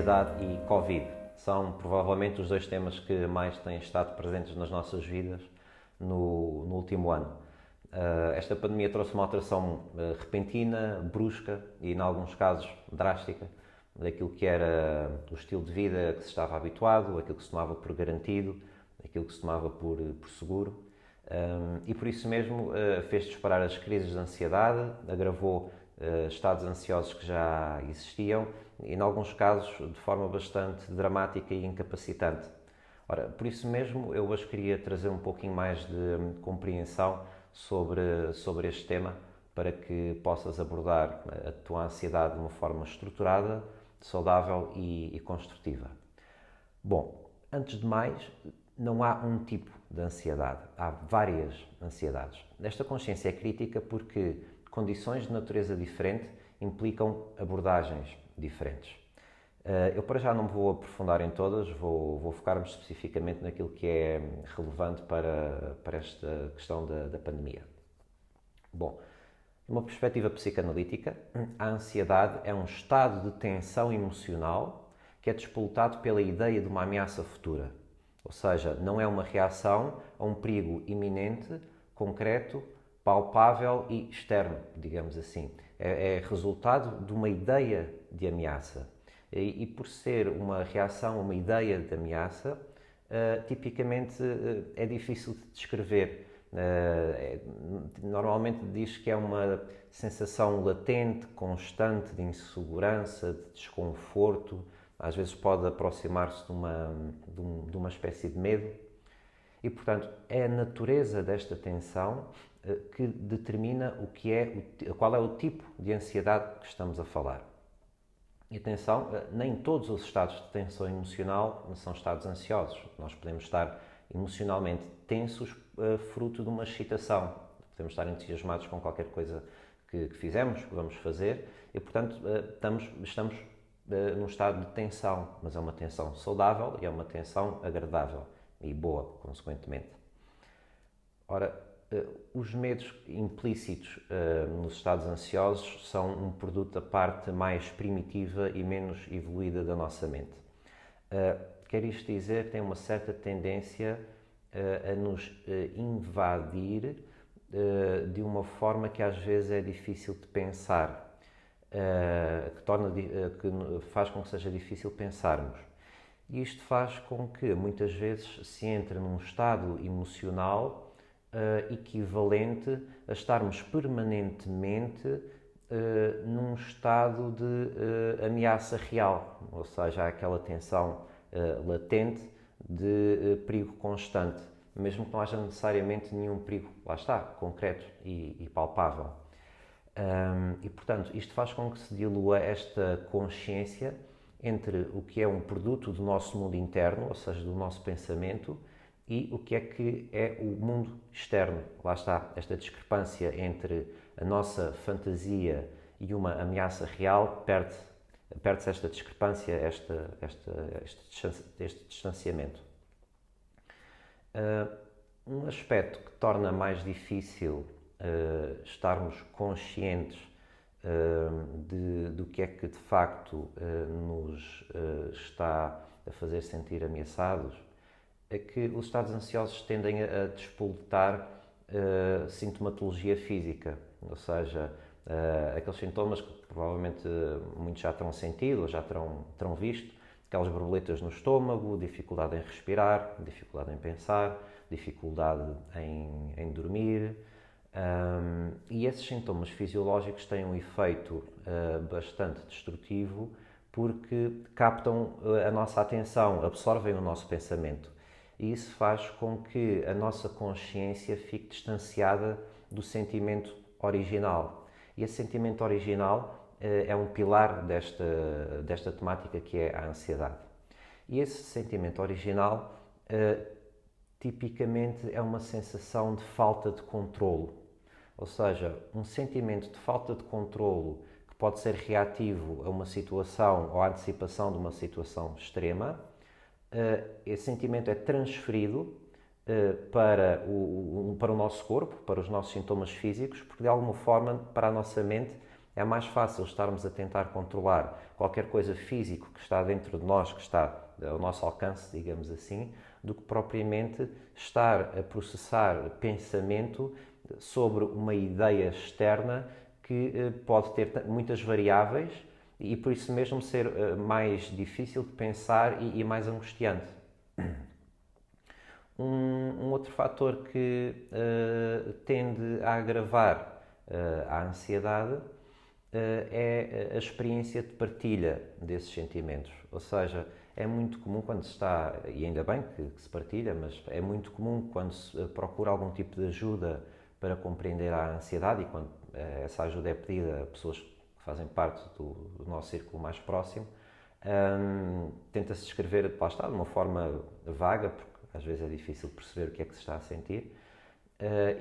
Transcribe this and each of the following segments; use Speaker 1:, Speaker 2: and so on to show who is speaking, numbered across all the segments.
Speaker 1: ansiedade e Covid. São provavelmente os dois temas que mais têm estado presentes nas nossas vidas no último ano. Esta pandemia trouxe uma alteração repentina, brusca e, em alguns casos, drástica daquilo que era o estilo de vida que se estava habituado, aquilo que se tomava por garantido, aquilo que se tomava por seguro. E por isso mesmo fez disparar as crises de ansiedade, agravou estados ansiosos que já existiam e, em alguns casos, de forma bastante dramática e incapacitante. Ora, por isso mesmo, eu hoje queria trazer um pouquinho mais de compreensão sobre este tema para que possas abordar a tua ansiedade de uma forma estruturada, saudável e construtiva. Bom, antes de mais, não há um tipo de ansiedade, há várias ansiedades. Esta consciência é crítica porque condições de natureza diferente implicam abordagens diferentes. Eu para já não me vou aprofundar em todas, vou focar-me especificamente naquilo que é relevante para esta questão da pandemia. Bom, de uma perspectiva psicanalítica, a ansiedade é um estado de tensão emocional que é despoltado pela ideia de uma ameaça futura. Ou seja, não é uma reação a um perigo iminente, concreto, palpável e externo, digamos assim. É resultado de uma ideia de ameaça. E por ser uma reação a uma ideia de ameaça, tipicamente é difícil de descrever. Normalmente diz que é uma sensação latente, constante de insegurança, de desconforto, às vezes pode aproximar-se de uma espécie de medo. E, portanto, é a natureza desta tensão que determina qual é o tipo de ansiedade que estamos a falar. E atenção, nem todos os estados de tensão emocional são estados ansiosos. Nós podemos estar emocionalmente tensos fruto de uma excitação. Podemos estar entusiasmados com qualquer coisa que fizemos, que vamos fazer, e, portanto, estamos num estado de tensão, mas é uma tensão saudável e é uma tensão agradável e boa, consequentemente. Ora, os medos implícitos nos estados ansiosos são um produto da parte mais primitiva e menos evoluída da nossa mente. Quer isto dizer que tem uma certa tendência a nos invadir de uma forma que às vezes é difícil de pensar, que faz com que seja difícil pensarmos. E isto faz com que muitas vezes se entre num estado emocional equivalente a estarmos permanentemente num estado de ameaça real, ou seja, há aquela tensão latente de perigo constante, mesmo que não haja necessariamente nenhum perigo, lá está, concreto e palpável. E, portanto, isto faz com que se dilua esta consciência entre o que é um produto do nosso mundo interno, ou seja, do nosso pensamento, e o que é o mundo externo. Lá está, esta discrepância entre a nossa fantasia e uma ameaça real, perde-se esta discrepância, este distanciamento. Um aspecto que torna mais difícil estarmos conscientes do que é que de facto nos está a fazer sentir ameaçados é que os estados ansiosos tendem a despoltar sintomatologia física, ou seja, aqueles sintomas que provavelmente muitos já terão sentido ou já terão visto, aquelas borboletas no estômago, dificuldade em respirar, dificuldade em pensar, dificuldade em dormir. E esses sintomas fisiológicos têm um efeito bastante destrutivo porque captam a nossa atenção, absorvem o nosso pensamento. E isso faz com que a nossa consciência fique distanciada do sentimento original. E esse sentimento original é um pilar desta temática que é a ansiedade. E esse sentimento original tipicamente é uma sensação de falta de controlo. Ou seja, um sentimento de falta de controlo que pode ser reativo a uma situação ou à antecipação de uma situação extrema. Esse sentimento é transferido para o nosso corpo, para os nossos sintomas físicos, porque de alguma forma para a nossa mente É mais fácil estarmos a tentar controlar qualquer coisa físico que está dentro de nós, que está ao nosso alcance, digamos assim, do que propriamente estar a processar pensamento sobre uma ideia externa que pode ter muitas variáveis e por isso mesmo ser mais difícil de pensar e mais angustiante. Um outro fator que tende a agravar a ansiedade é a experiência de partilha desses sentimentos. Ou seja, é muito comum quando se está, e ainda bem que se partilha, mas é muito comum quando se procura algum tipo de ajuda para compreender a ansiedade e quando essa ajuda é pedida a pessoas que fazem parte do nosso círculo mais próximo, tenta-se descrever, lá está, de uma forma vaga, porque às vezes é difícil perceber o que é que se está a sentir,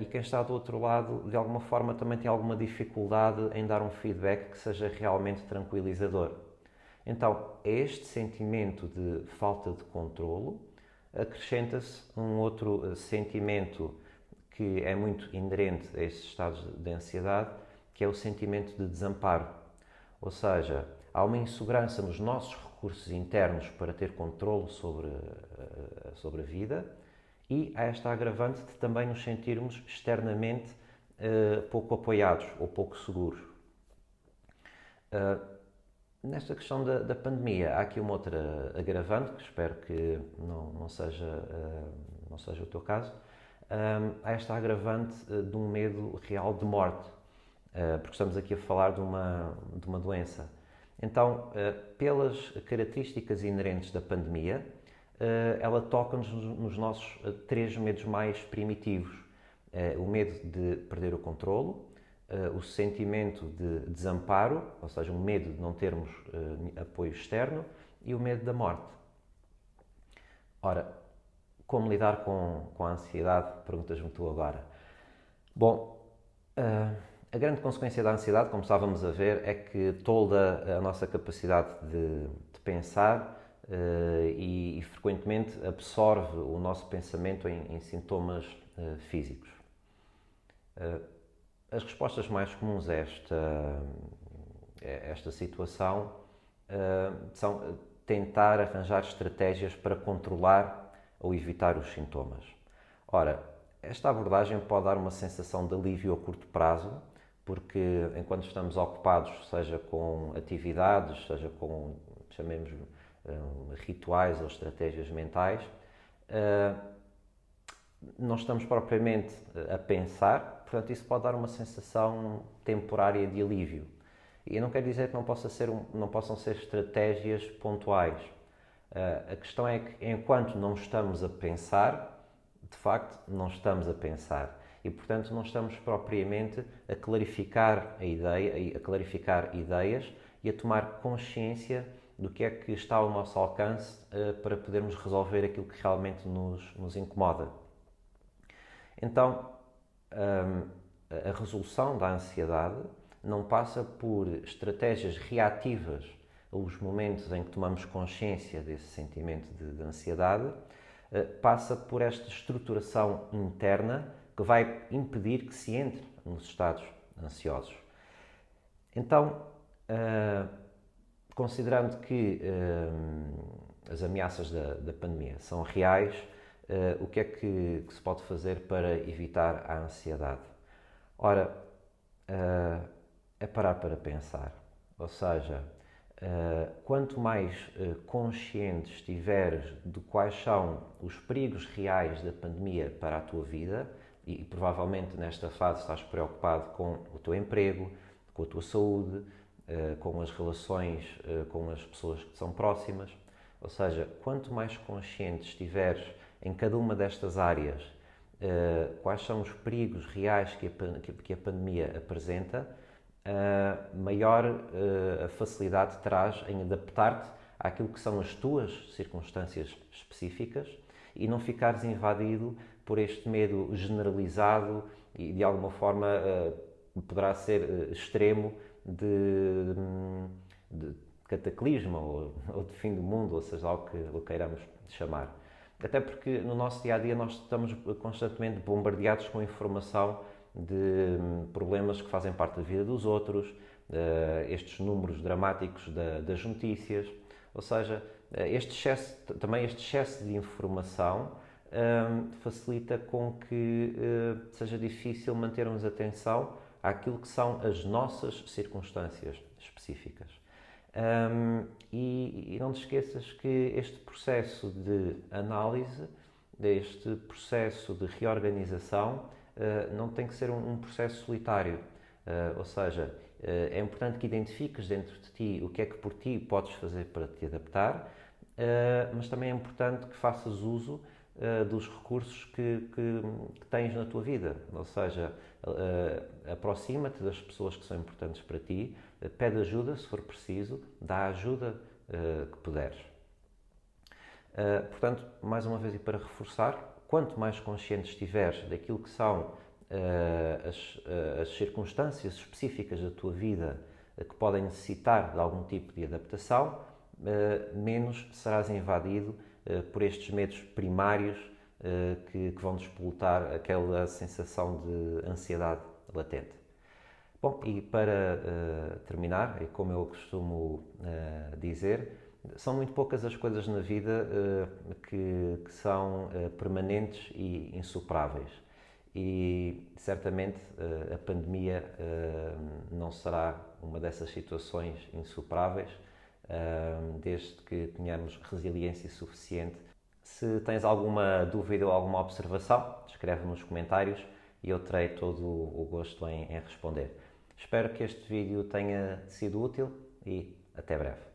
Speaker 1: e quem está do outro lado, de alguma forma, também tem alguma dificuldade em dar um feedback que seja realmente tranquilizador. Então, a este sentimento de falta de controlo, acrescenta-se um outro sentimento que é muito inerente a estes estados de ansiedade, que é o sentimento de desamparo. Ou seja, há uma insegurança nos nossos recursos internos para ter controle sobre a vida e há esta agravante de também nos sentirmos externamente pouco apoiados ou pouco seguros. Nesta questão da pandemia, há aqui uma outra agravante, que espero que não seja o teu caso. Há esta agravante de um medo real de morte, porque estamos aqui a falar de uma doença. Então, pelas características inerentes da pandemia, ela toca-nos nos nossos três medos mais primitivos. O medo de perder o controlo, o sentimento de desamparo, ou seja, um medo de não termos apoio externo, e o medo da morte. Ora, como lidar com a ansiedade? Perguntas-me tu agora. Bom, a grande consequência da ansiedade, como estávamos a ver, é que tolda a nossa capacidade de pensar e frequentemente absorve o nosso pensamento em sintomas físicos. As respostas mais comuns a esta situação são tentar arranjar estratégias para controlar ou evitar os sintomas. Ora, esta abordagem pode dar uma sensação de alívio a curto prazo, porque enquanto estamos ocupados, seja com atividades, seja com, chamemos, rituais ou estratégias mentais, não estamos propriamente a pensar, portanto isso pode dar uma sensação temporária de alívio. E eu não quero dizer que não possam ser estratégias pontuais. A questão é que enquanto não estamos a pensar, de facto não estamos a pensar. E portanto não estamos propriamente a clarificar a ideia, a clarificar ideias e a tomar consciência do que é que está ao nosso alcance para podermos resolver aquilo que realmente nos incomoda. Então, a resolução da ansiedade não passa por estratégias reativas aos momentos em que tomamos consciência desse sentimento de ansiedade, passa por esta estruturação interna que vai impedir que se entre nos estados ansiosos. Então, considerando que as ameaças da pandemia são reais, o que é que se pode fazer para evitar a ansiedade? Ora, é parar para pensar. Ou seja, quanto mais consciente estiveres de quais são os perigos reais da pandemia para a tua vida, e provavelmente nesta fase estás preocupado com o teu emprego, com a tua saúde, com as relações com as pessoas que te são próximas, ou seja, quanto mais consciente estiveres em cada uma destas áreas, quais são os perigos reais que a pandemia apresenta, maior a facilidade terás em adaptar-te àquilo que são as tuas circunstâncias específicas e não ficares invadido por este medo generalizado e de alguma forma poderá ser extremo de cataclisma ou de fim do mundo, ou seja, algo que o queiramos chamar. Até porque no nosso dia-a-dia nós estamos constantemente bombardeados com informação de problemas que fazem parte da vida dos outros, estes números dramáticos das notícias, ou seja, também este excesso de informação facilita com que seja difícil mantermos atenção àquilo que são as nossas circunstâncias específicas. E não te esqueças que este processo de análise, este processo de reorganização, não tem que ser um processo solitário. Ou seja, é importante que identifiques dentro de ti o que é que por ti podes fazer para te adaptar, mas também é importante que faças uso dos recursos que tens na tua vida. Ou seja, aproxima-te das pessoas que são importantes para ti, pede ajuda se for preciso, dá a ajuda que puderes. Portanto, mais uma vez e para reforçar, quanto mais consciente estiveres daquilo que são as circunstâncias específicas da tua vida que podem necessitar de algum tipo de adaptação, menos serás invadido por estes medos primários que vão despoltar aquela sensação de ansiedade latente. Bom, e para terminar, e como eu costumo dizer, são muito poucas as coisas na vida que são permanentes e insuperáveis. E certamente a pandemia não será uma dessas situações insuperáveis, desde que tenhamos resiliência suficiente. Se tens alguma dúvida ou alguma observação, escreve nos comentários e eu terei todo o gosto em responder. Espero que este vídeo tenha sido útil e até breve.